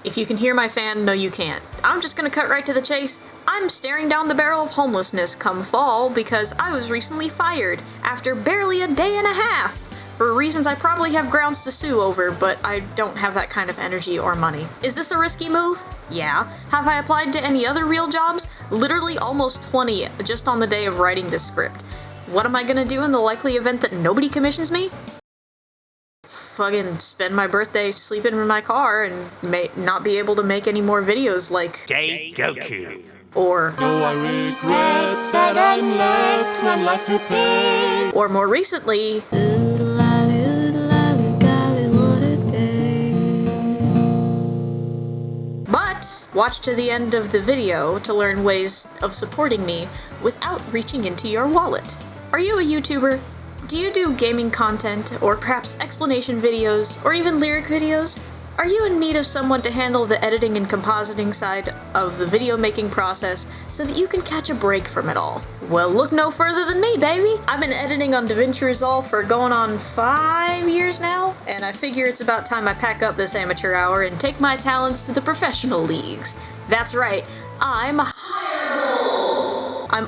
If you can hear my fan, no you can't. I'm just gonna cut right to the chase. I'm staring down the barrel of homelessness come fall because I was recently fired after barely a day and a half for reasons I probably have grounds to sue over, but I don't have that kind of energy or money. Is this a risky move? Yeah. Have I applied to any other real jobs? Literally almost 20 just on the day of writing this script. What am I gonna do in the likely event that nobody commissions me? Fucking spend my birthday sleeping in my car and not be able to make any more videos like Gay Goku. Or Oh, I regret that I'm left one life to pay. Or more recently, but watch to the end of the video to learn ways of supporting me without reaching into your wallet. Are you a YouTuber? Do you do gaming content, or perhaps explanation videos, or even lyric videos? Are you in need of someone to handle the editing and compositing side of the video making process so that you can catch a break from it all? Well, look no further than me, baby! I've been editing on DaVinci Resolve for going on 5 years now, and I figure it's about time I pack up this amateur hour and take my talents to the professional leagues. That's right, I'm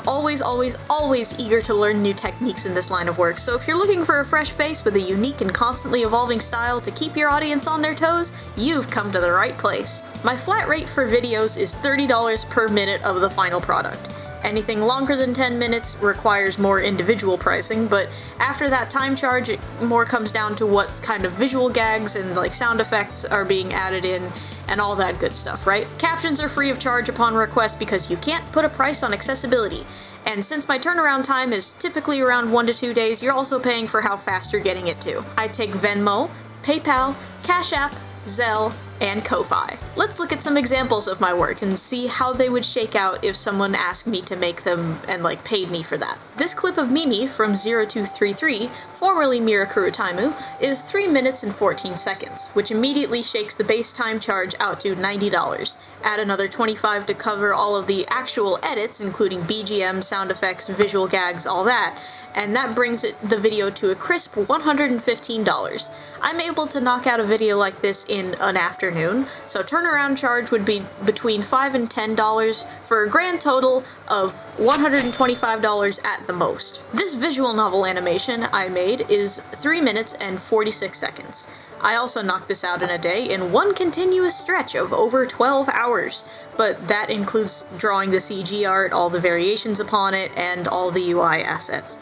always eager to learn new techniques in this line of work, so if you're looking for a fresh face with a unique and constantly evolving style to keep your audience on their toes, you've come to the right place. My flat rate for videos is $30 per minute of the final product. Anything longer than 10 minutes requires more individual pricing, but after that time charge, it more comes down to what kind of visual gags and like sound effects are being added in and all that good stuff, right? Captions are free of charge upon request because you can't put a price on accessibility. And since my turnaround time is typically around 1 to 2 days, you're also paying for how fast you're getting it to. I take Venmo, PayPal, Cash App, Zelle, and Ko-Fi. Let's look at some examples of my work and see how they would shake out if someone asked me to make them and like paid me for that. This clip of Mimi from 0233, formerly Mirakuru Taimu, is 3 minutes and 14 seconds, which immediately shakes the base time charge out to $90. Add another $25 to cover all of the actual edits, including BGM, sound effects, visual gags, all that, and that brings the video to a crisp $115. I'm able to knock out a video like this in an afternoon, so turnaround charge would be between $5 and $10 for a grand total of $125 at the most. This visual novel animation I made is 3 minutes and 46 seconds. I also knocked this out in a day in one continuous stretch of over 12 hours, but that includes drawing the CG art, all the variations upon it, and all the UI assets,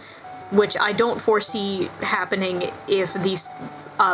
which I don't foresee happening if these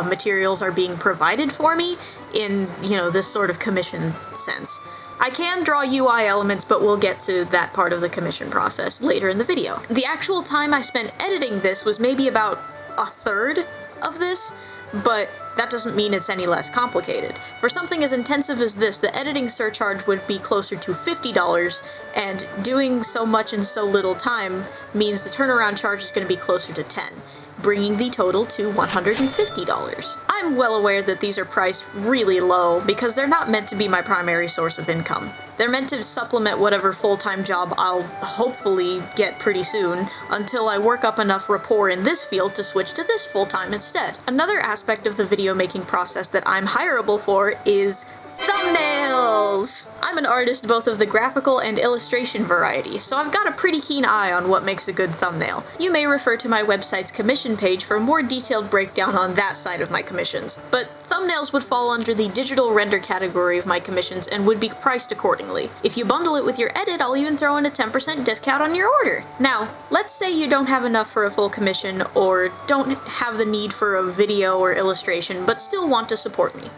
materials are being provided for me in, this sort of commission sense. I can draw UI elements, but we'll get to that part of the commission process later in the video. The actual time I spent editing this was maybe about a third of this, but that doesn't mean it's any less complicated. For something as intensive as this, the editing surcharge would be closer to $50, and doing so much in so little time means the turnaround charge is going to be closer to $10, bringing the total to $150. I'm well aware that these are priced really low because they're not meant to be my primary source of income. They're meant to supplement whatever full-time job I'll hopefully get pretty soon until I work up enough rapport in this field to switch to this full-time instead. Another aspect of the video making process that I'm hireable for is thumbnails! I'm an artist both of the graphical and illustration variety, so I've got a pretty keen eye on what makes a good thumbnail. You may refer to my website's commission page for a more detailed breakdown on that side of my commissions, but thumbnails would fall under the digital render category of my commissions and would be priced accordingly. If you bundle it with your edit, I'll even throw in a 10% discount on your order. Now, let's say you don't have enough for a full commission or don't have the need for a video or illustration but still want to support me.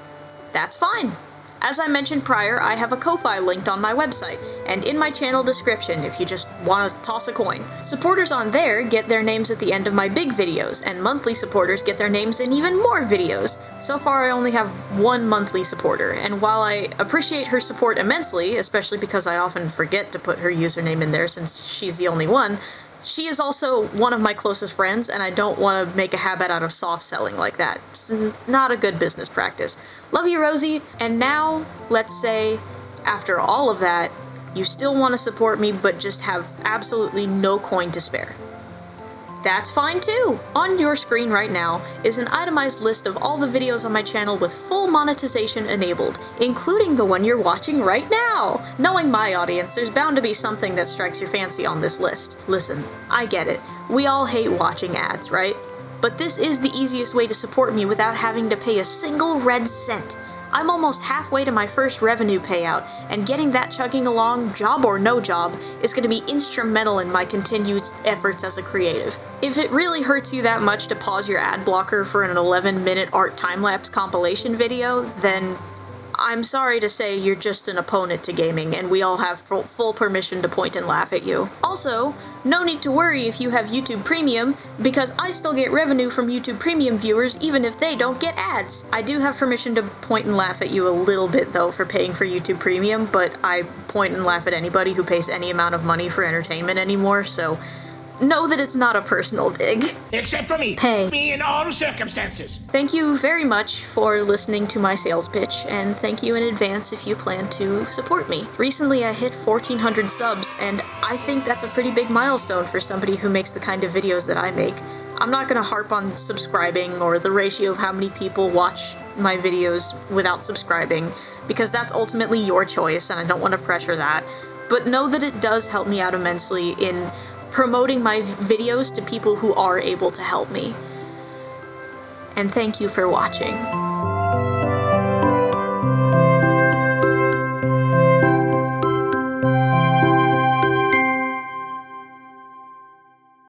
That's fine. As I mentioned prior, I have a Ko-Fi linked on my website, and in my channel description if you just want to toss a coin. Supporters on there get their names at the end of my big videos, and monthly supporters get their names in even more videos. So far I only have one monthly supporter, and while I appreciate her support immensely, especially because I often forget to put her username in there since she's the only one, she is also one of my closest friends, and I don't want to make a habit out of soft selling like that. It's not a good business practice. Love you, Rosie. And now, let's say, after all of that, you still want to support me but just have absolutely no coin to spare. that's fine too! On your screen right now is an itemized list of all the videos on my channel with full monetization enabled, including the one you're watching right now! Knowing my audience, there's bound to be something that strikes your fancy on this list. Listen, I get it. We all hate watching ads, right? But this is the easiest way to support me without having to pay a single red cent. I'm almost halfway to my first revenue payout, and getting that chugging along, job or no job, is going to be instrumental in my continued efforts as a creative. If it really hurts you that much to pause your ad blocker for an 11-minute art time-lapse compilation video, then I'm sorry to say you're just an opponent to gaming, and we all have full permission to point and laugh at you. Also, no need to worry if you have YouTube Premium, because I still get revenue from YouTube Premium viewers even if they don't get ads. I do have permission to point and laugh at you a little bit though for paying for YouTube Premium, but I point and laugh at anybody who pays any amount of money for entertainment anymore, so know that it's not a personal dig. Except for me. Pay. Me in all circumstances. Thank you very much for listening to my sales pitch, and thank you in advance if you plan to support me. Recently I hit 1,400 subs, and I think that's a pretty big milestone for somebody who makes the kind of videos that I make. I'm not gonna harp on subscribing or the ratio of how many people watch my videos without subscribing, because that's ultimately your choice and I don't want to pressure that. But know that it does help me out immensely in promoting my videos to people who are able to help me. And thank you for watching.